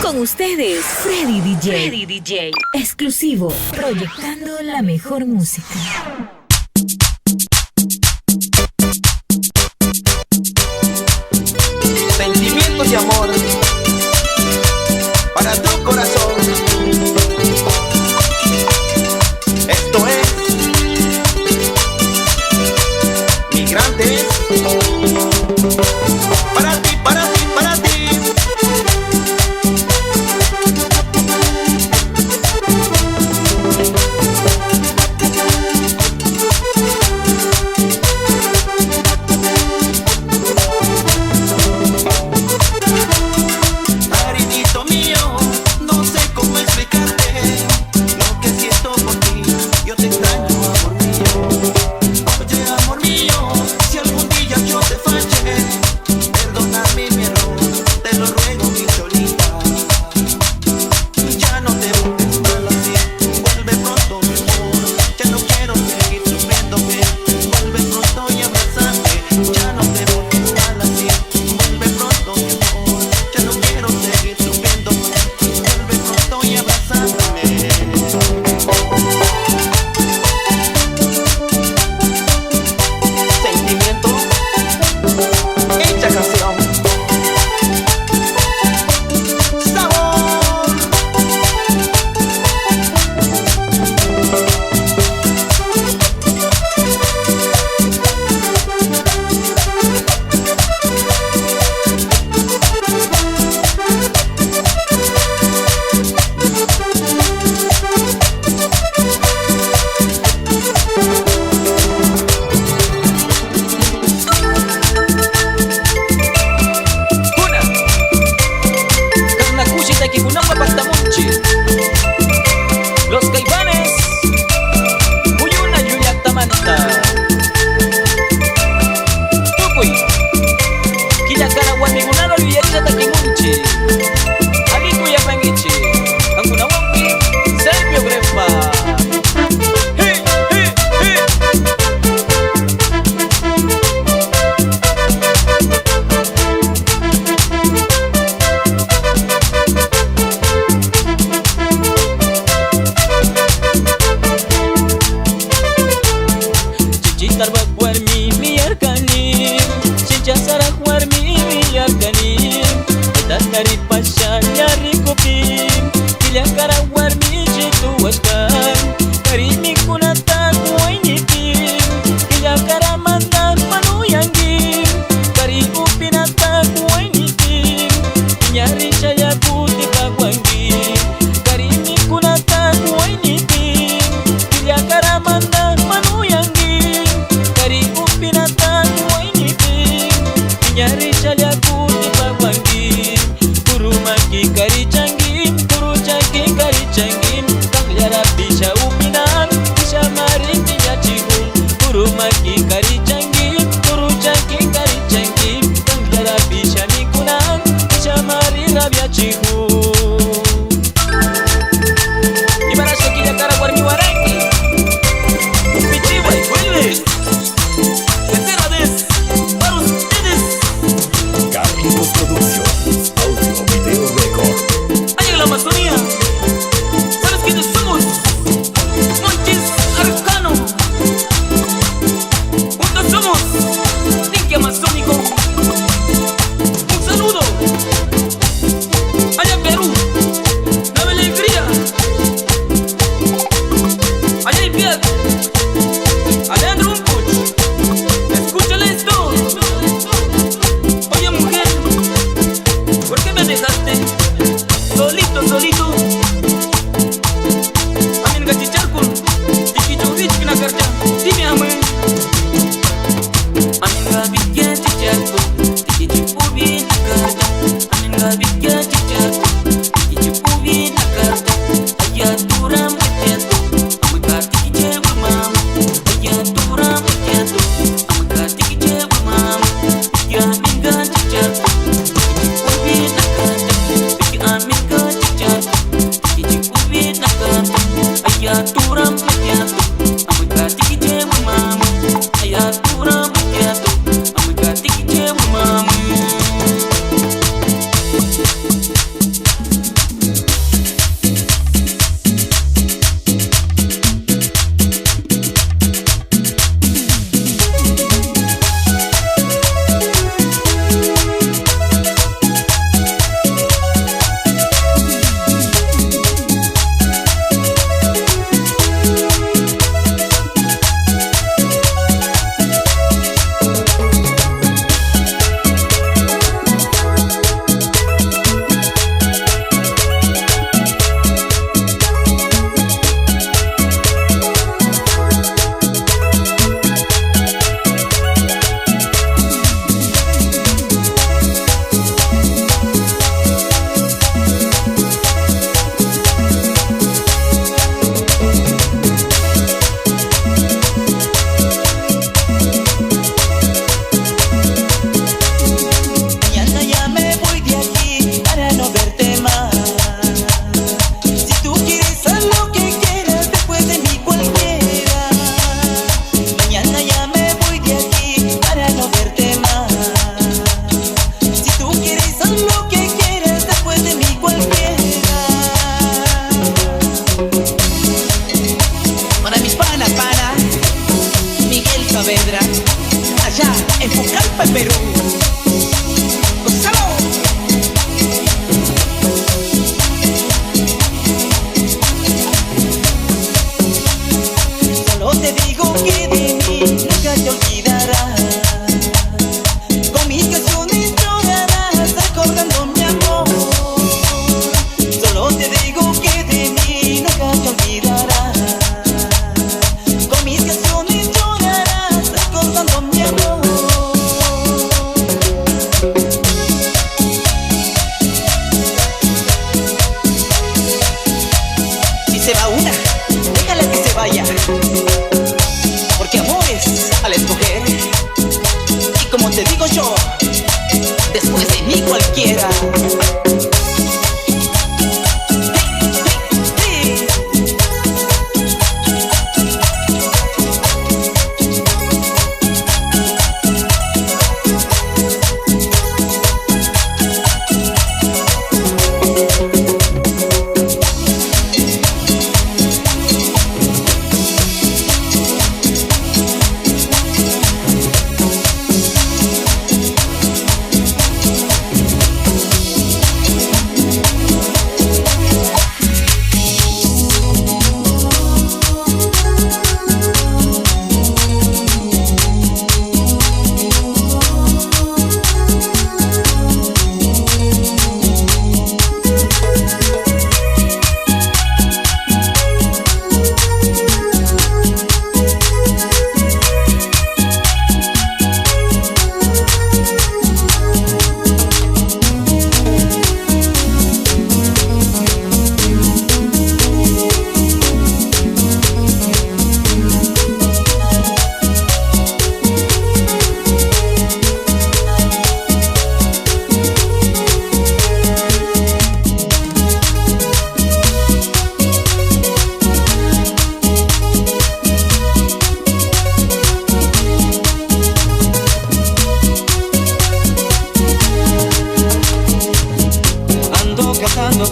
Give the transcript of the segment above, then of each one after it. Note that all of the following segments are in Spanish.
Con ustedes, Freddy DJ. Freddy DJ. Exclusivo, proyectando la mejor música. Sentimientos de amor para tu corazón. Esto es Migrantes. Para ti, para ti, para ti. Carinito mío, no sé cómo explicarte lo que siento por ti. Yo te extraño, amor mío. Oye, amor mío, si algún día yo te fallé, perdóname mi error, te lo ruego, mi cholita. Ya no te busques mal así, vuelve pronto, mi amor. Ya no quiero seguir sufriéndome, vuelve pronto y abrázame. Ya no te busques mal así, vuelve pronto, mi amor. Ya no quiero seguir sufriéndome, vuelve pronto y abrázame. Sentimiento, hecha canción. Sabor. Una Carnacuchi Taquipunamba Pastamonchi. Los Caifanes Uyuna Yuriatamanta. Tucuy Quillacana Guamigunaro Yuyarita Taquimunchi. Aliku Yapangichi Anguna Wonki Sergio Grefa. Hey, hey, hey. Chichitar Bakwarmi Miyarkani Chichasara Kwarmi Miyarkani Etatari Pasha Yarikopi Kilakara Warmi Chitu Washkan Karimi Kunata Kuwainiti Kilakara Mandar Manu Yangi Karibu Pinata Kuwainiti Nyari Chaya Puti Kakwangi Karimi Kunata Kuwainiti Kilakara Mandar Manu Yangi Karibu Pinata Kuwainiti Nyari Chaya Puti Kakwangi Kurumaki Karichangi Kuruchangi Karichangi Kangyara Pisha Upinan Pisha Marinti Yachihu Kurumaki Karichangi Kuruchangi Karichangi Kangyara Pisha Mikunan Pisha Marira Yachihu Ibarasha Kilakara Warmi Warangi Pichiwa y vuelve tercera vez para ustedes. Carlitos Producciones, audio, video, record. Allá en la Amazonía, ¿sabes quiénes somos? Monchis Arcano. Juntos somos Linky Amazónico. Un saludo. Allá en Perú, Nueva Alegría. Allá en Piedra, Alejandro Unpuch. Escúchale esto. Oye, mujer, ¿por qué me dejaste solito, solito? Amin gachicharkun, tikichurich kinakarcha, dime amén. Amin gabikya chicharkun, tikichupubi nakarcha. Amin gabikya chicharkun, tikichupubi nakarcha. Ayatura mutiatu, amaka tikichewa mama. Ayatura mutiatu, amaka tikichewa mama. Ya amin gachicharkun, tikichupubi nakarcha. Amin gachicharkun. digo yo, después de mí cualquiera.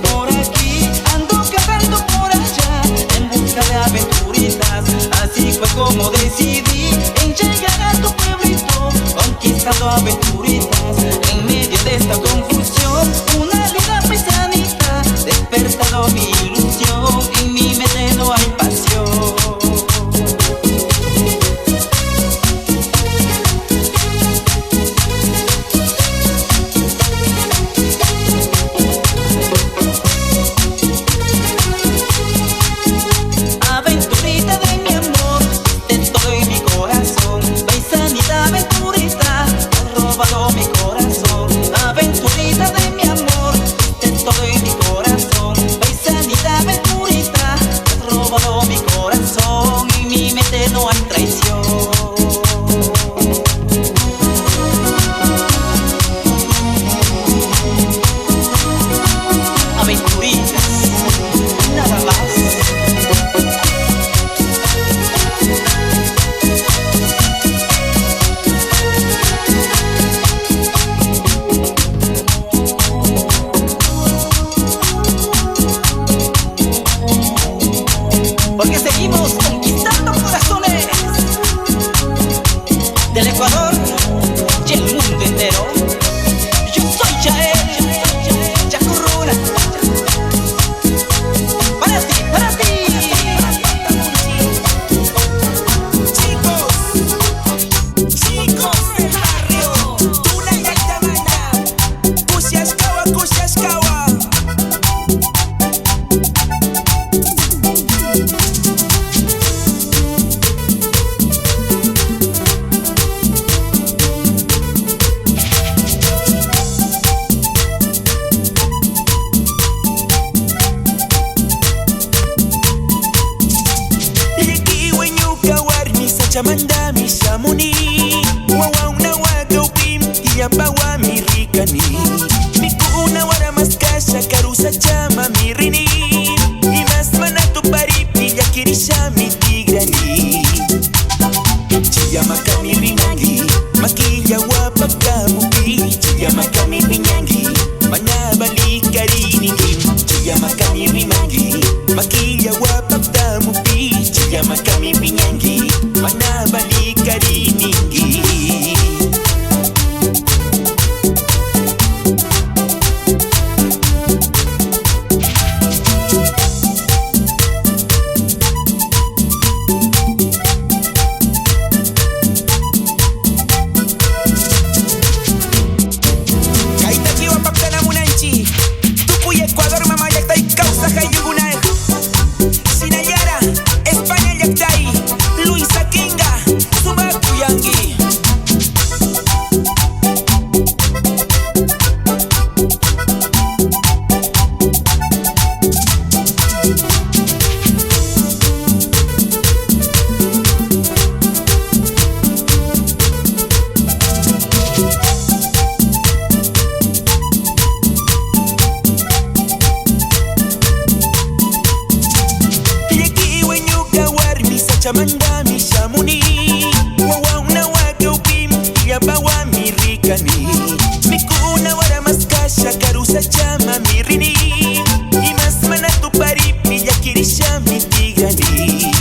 Por aquí, ando cazando por allá, en busca de aventuritas. Así fue como decidí en llegar a tu pueblito, conquistando aventuritas. En medio de esta confusión, una linda paisanita despertado mi ilusión. En mi mente no hay pasión. Porque seguimos conquistando corazones del Ecuador y el mundo entero. Yo soy Yael, Yacurruna. Para ti, para ti. Chicos del barrio, Tuna y Altamana, Cusiascawa, Cusiascawa. Chamanda mi shamuni, wawa una waka upim, tiambawa mi rikani. Mi kuna wara maskasha karusa chama mi rini. Imas manatu paripi yakirisha mi tigrani. Chiyamaka mi rinangi, makiya wapaka mupi. Chiyamaka mi rinangi, manabali kariningi. Chiyamaka mi rinangi, makiya wapaka mupi. Chiyamaka mi rinangi, manabali kariningi. Ecuador, mamá, ya está y causa, Jayuguna, Sinayara, España, ya está ahí, Luis Chamandami Shamuni Wawa una waka upim Yabawa mi rikani Mikuna wara maskasha karusa chama mi rini Imas mana tu paripi yakirisha mi tigani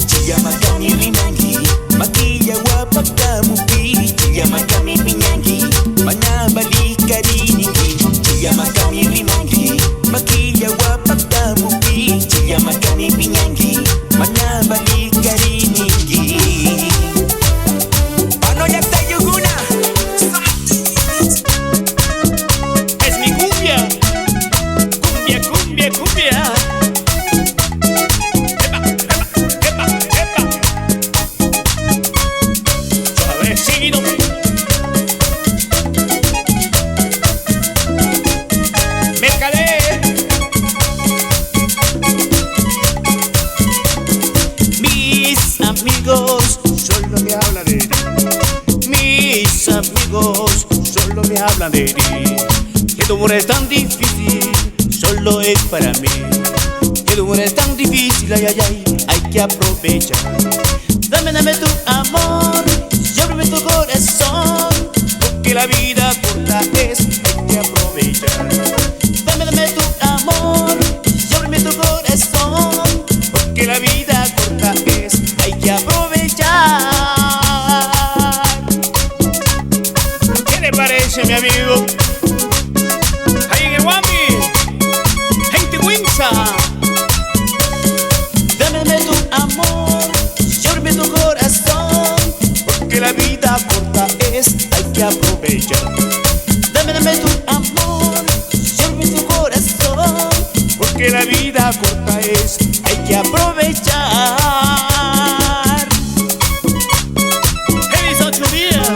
Chia makami rinangi Makia wapaka mupi Chia makami pinyangi Mana bali kariningi Chia makami rinangi Makia wapaka mupi Chia makami pinyangi Mana bali kariningi Pano ya tayuguna Es mi cumbia Cumbia, cumbia, cumbia Epa, epa, epa, epa Suavecito Mercader Mis amigos solo me hablan de ti. Mis amigos solo me hablan de ti. Que tu amor es tan difícil, solo es para mí. Que tu amor es tan difícil, ay, ay, ay, hay que aprovechar. Dame, dame tu amor, y ábreme tu corazón, porque la vida corta es, hay que aprovechar. Dame, dame tu amor, y ábreme tu corazón, porque la vida corta es, hay que aprovechar. ¿Qué le parece, mi amigo? Ahí en el Wami, gente Winsa. Dame, dame tu amor, y ábreme tu corazón, porque la vida corta es, hay que aprovechar. Dame, dame tu amor, y ábreme tu corazón, porque la vida corta es, hay que aprovechar. Feliz 8 días,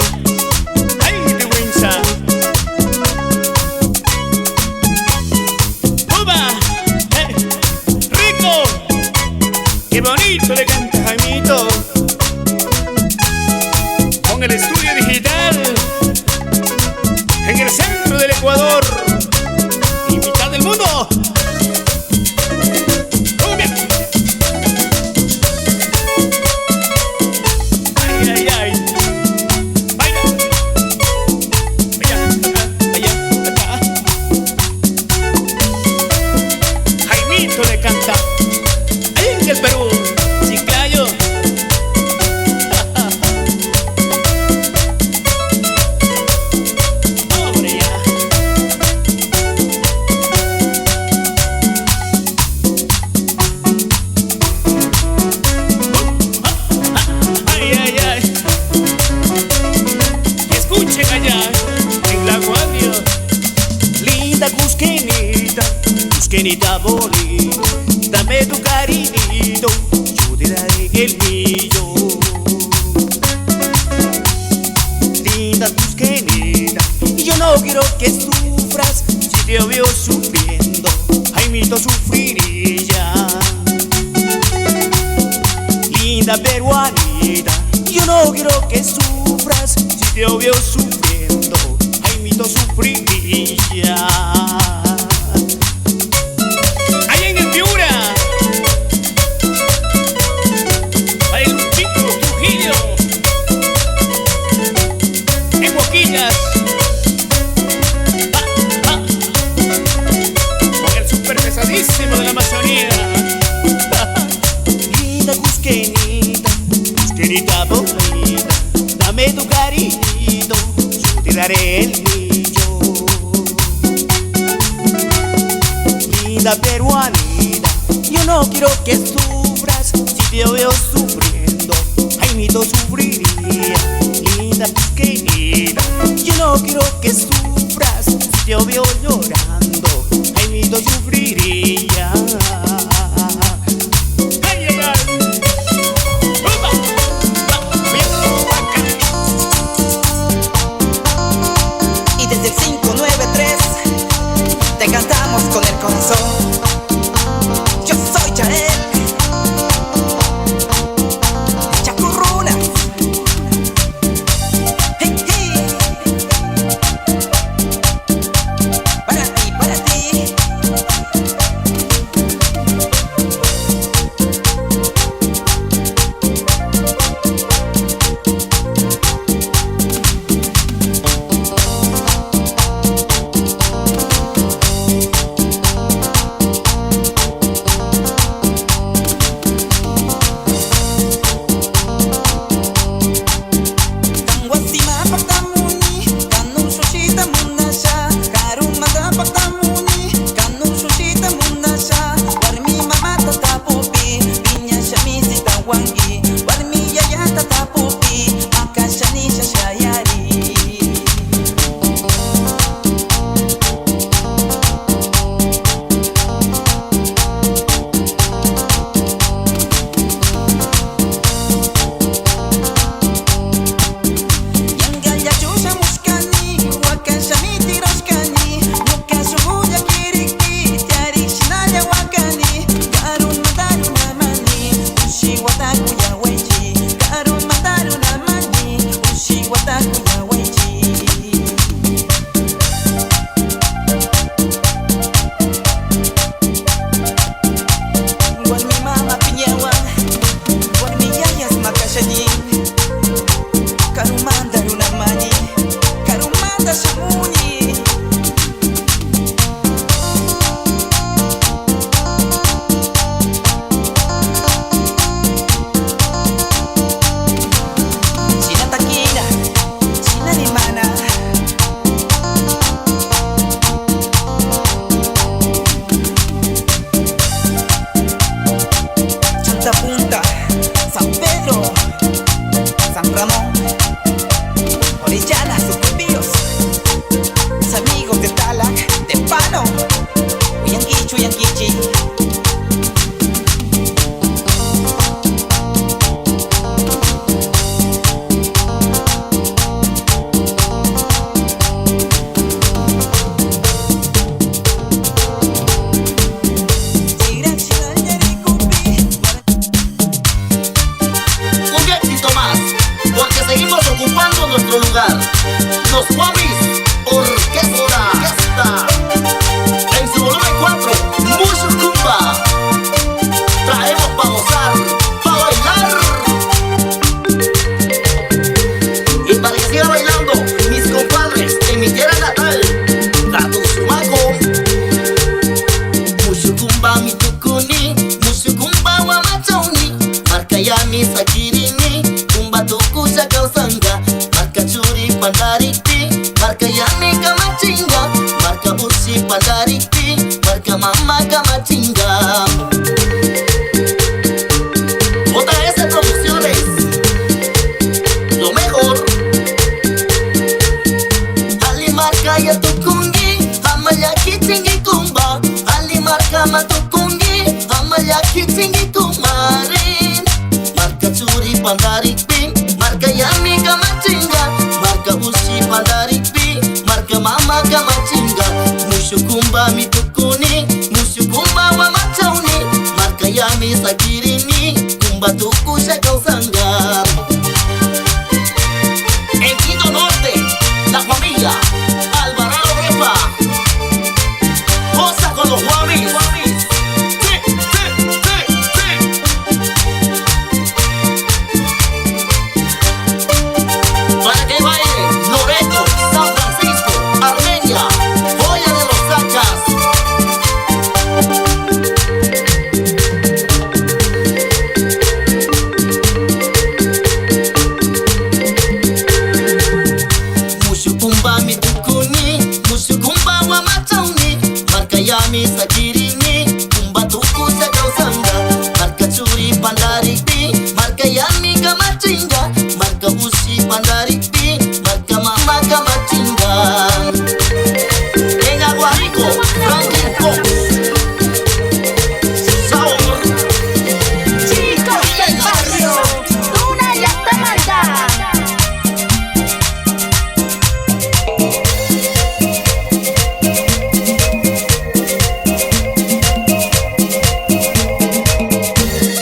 ahí te Winsa. ¡Uba! ¡Rico! ¡Qué bonito le canta Jaimito! Con el estudio digital en el centro del Ecuador y mitad del mundo. ¡Cumbia! ¡Ay, ay, ay! ¡Baila! Allá, allá, acá. Jaimito le canta ahí en el Perú, Chiclayo. Hombre, ya. Ay, ay, ay. Escuchen allá en La Guardia. Linda Cusquenita, Cusquenita bonita, dame tu cariñito, yo te daré el mío. Linda Cusquenita, y yo no quiero que sufras, si te veo sufriendo, Jaimito sufriría. Linda peruanita, yo no quiero que sufras, si te veo sufriendo, Jaimito sufriría. Ahí en el Piura, para el Chico Trujillo, en Boquillas, con el super pesadísimo de la Amazonía. Linda Cusquenita, Cusquenita bonita, dame tu cariñito, yo te daré el mío. Linda peruanita, yo no quiero que sufras, si te veo sufriendo, Jaimito sufriría. Linda Cusquenita, yo no quiero que sufras, si te veo llorando, Jaimito sufriría. Ay, ay, ay. ¡Upa! Y desde el 593 te cantamos con el corazón. Yo soy Yael Chacurruna. Hey, hey. Para ti, Pandaripi, marca Mamá Camachinga. JS Producciones, lo mejor. Ali marca ya tukungi, amaya kichingi kumba. Ali marca matukungi, amaya kichingi kumarin. Marca Churi Pandaripi, marca Yami Camachinga. Marca Ushi Pandaripi, marca Mama Camachinga. Mushukumba mitukuni, mushukumba wa machauni. Marca Yami Sakirini, kumba tukusha kausanga. En Quito Norte, la familia Alvarado Repa, goza con los Guamis. Sí, sí, sí, sí. Para que baile Loreto, San Francisco, Armenia, Joya de los Sachas. Mushukumba mitukuni, mushukumba wa machauni. Marca Yami Sakirini, kumba tukusha kausanga. Marca Churi Pandaripi, marca Yami Camachinga. Marca Ushi Pandaripi, marca Mama Camachinga. En Aguarico, Franklin Cox, Sabor. Chicos del barrio, una llanta manda.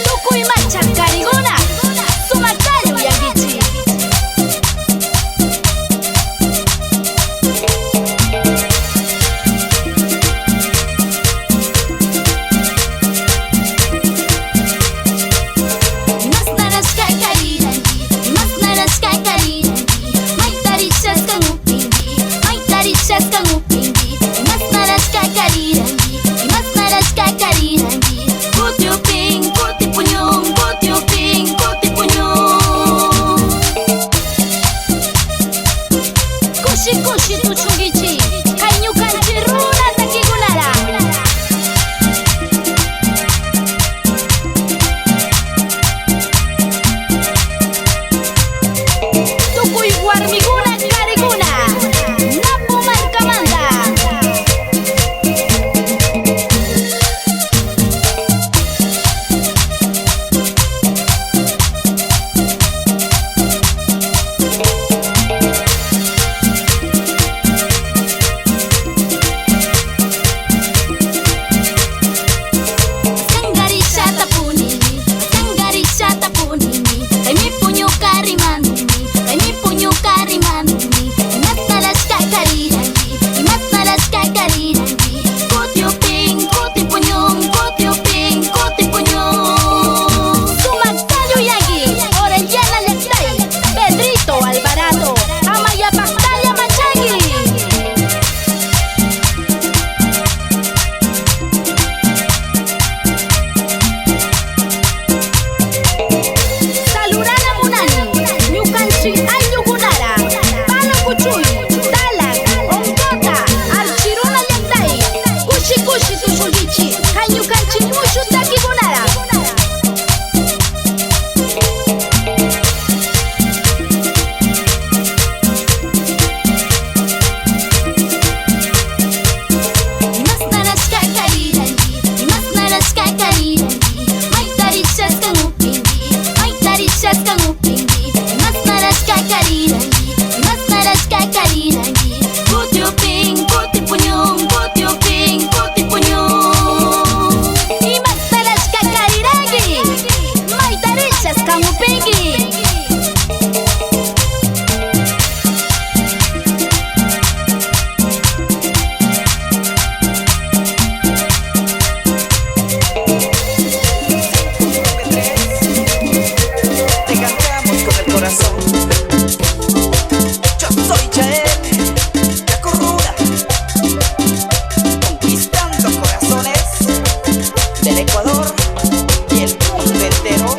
Tukuy Macha Carigona, Sumatayo Yangichi. Masnaras kakarirangi, masnaras kakarirangi. Maitarishas kang upingi, maitarishas kang upingi. Masnaras kakarirangi, masnaras kakarirangi. Kutiuping, kutipunyong, kutiuping, kutipunyong. Kushi kushi tu chungichi, kainyu kanchiruna takigunara. Tukuy warmiguna kariguna, napu marca manda. Sanggarisha tapunini, sanggarisha tapunini. Kay mi punyo karimanuni, kay mi punyo karimanuni. Imasnaras kakarirangi, imasnaras kakarirangi. Kutiuping, kutipunyong, kutiuping, kutipunyong. Sumagtayo Yagi, Orellana Lectay, Pedrito Alvarado, Amaya Pastaya Machangi. Salurana Munani, Ñukanchi Ayugunara, Palo Kuchuy, Talag, Onkota, Archiruna Llantay, Kushi Kushi Tushungichi, Kañukanchi Mushu Takigunara. Imasnaras kakarirangi, imasnaras kakarirangi. Maitarishas kang upingi, maitarishas kang upingi. Imasnaras kakarirangi, imasnaras kakarirangi. Kutiuping, kutipunyong, kutiuping, kutipunyong. Imasnaras kakarirangi, maitarishas kang upingi. Te cantamos con el corazón. Yo soy Yael, la corrula, conquistando corazones del Ecuador y el mundo entero.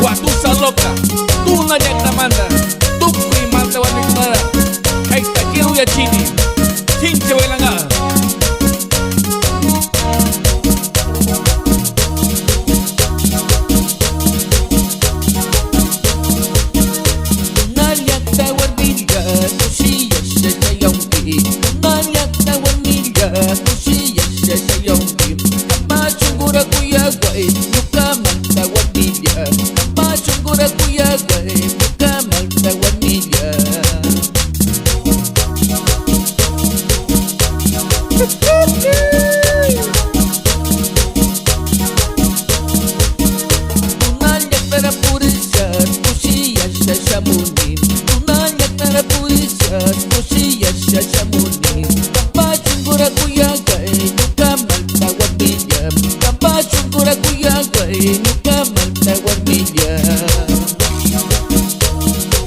Guatusa loca, tú na yaktamanda, tupi malta wanikunara, kaita kiru ya chini, chinche bailanga.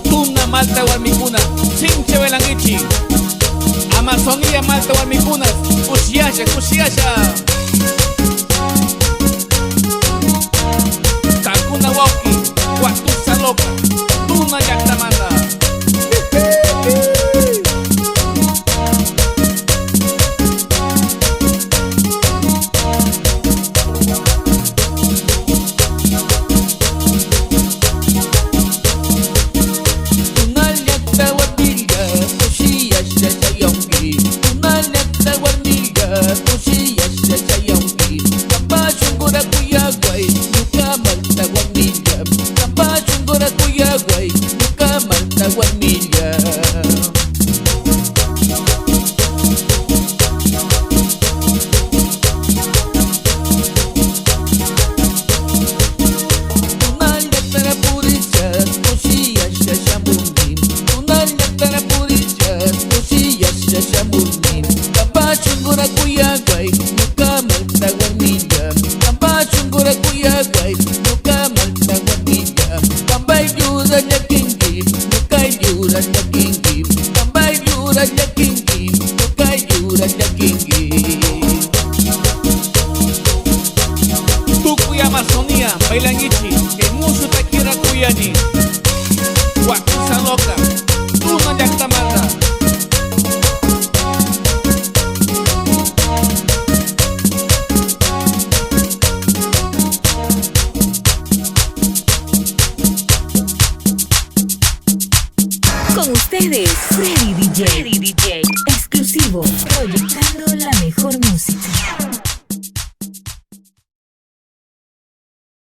Tuna malta warmikuna, chinche belangichi, Amazonía malta warmikunas, kushiyasha, kushiyasha. Takuna wauki, Guatusa loca, tuna yaktamanda. Tukuy Amazonía, bailangichi, que mucho te quiera cuyani. Guatusa loca, tú no yaktamanda. Con ustedes, Freddy DJ.